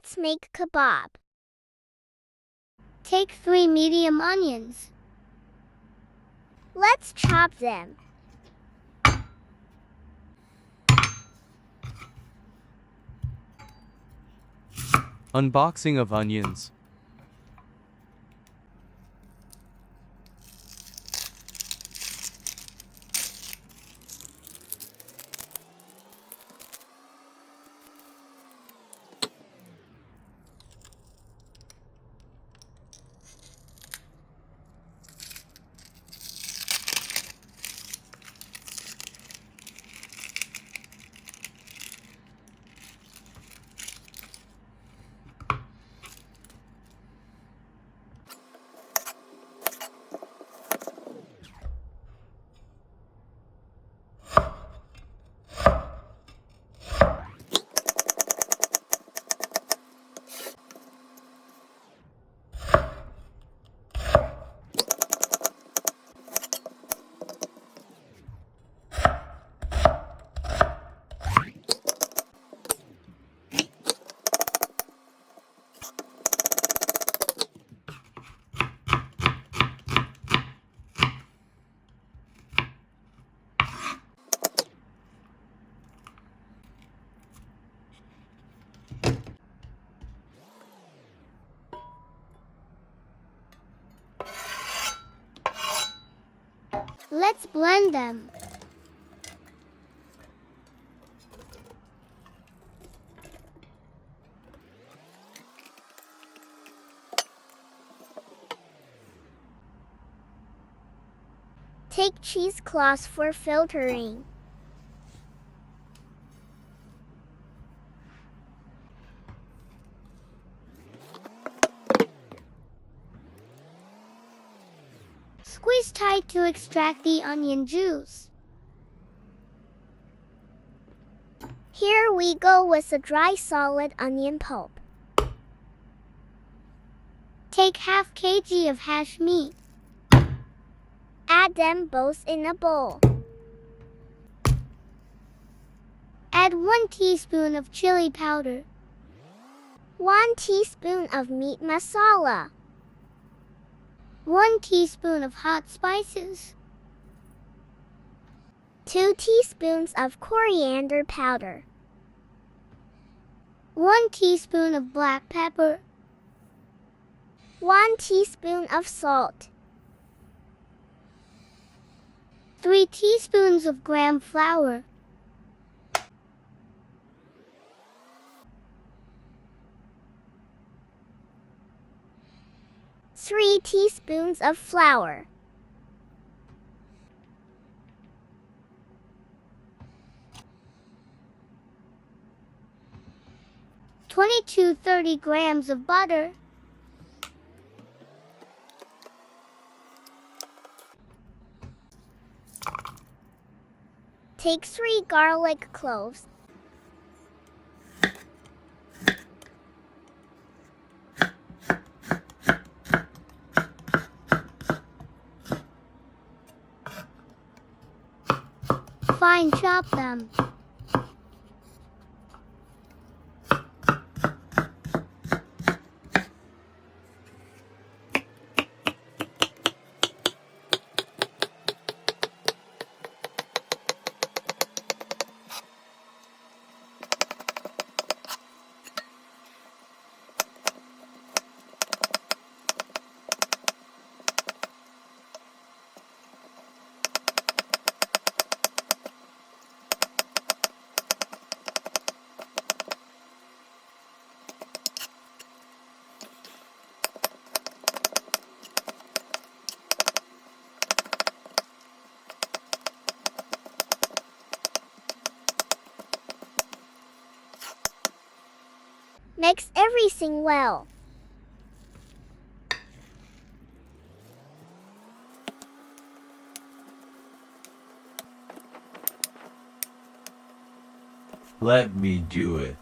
Let's make kebab. Take 3 medium onions. Let's chop them. Unboxing of onions. Let's blend them. Take cheesecloths for filtering. Squeeze tight to extract the onion juice. Here we go with the dry solid onion pulp. Take ½ kg of hash meat. Add them both in a bowl. Add 1 teaspoon of chili powder. 1 teaspoon of meat masala. 1 teaspoon of hot spices. 2 teaspoons of coriander powder. 1 teaspoon of black pepper. 1 teaspoon of salt. 3 teaspoons of gram flour. 3 teaspoons of flour. 30 grams of butter. Take 3 garlic cloves. Fine chop them. Mix everything well. Let me do it.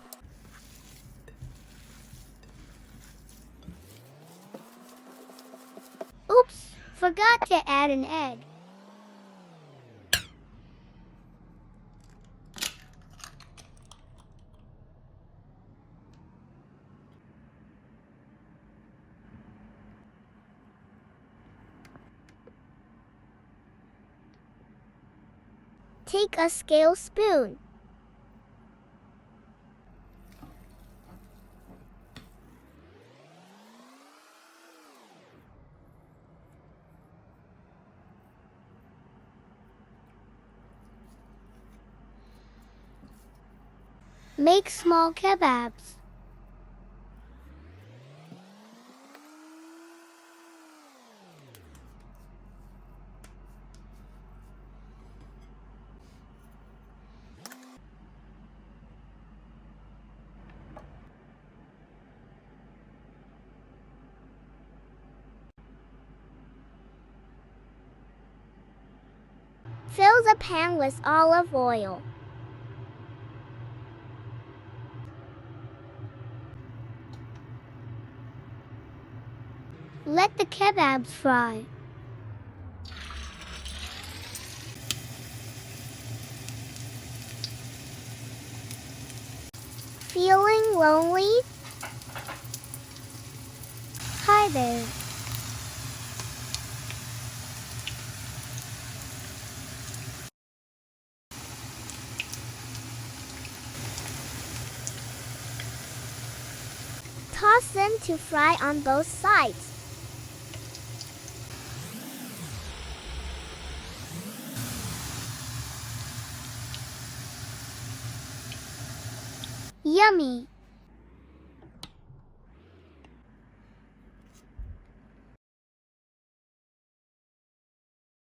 Oops, forgot to add an egg. Take a scale spoon. Make small kebabs. Fill the pan with olive oil. Let the kebabs fry. Feeling lonely? Hi there. Toss them to fry on both sides. Yummy!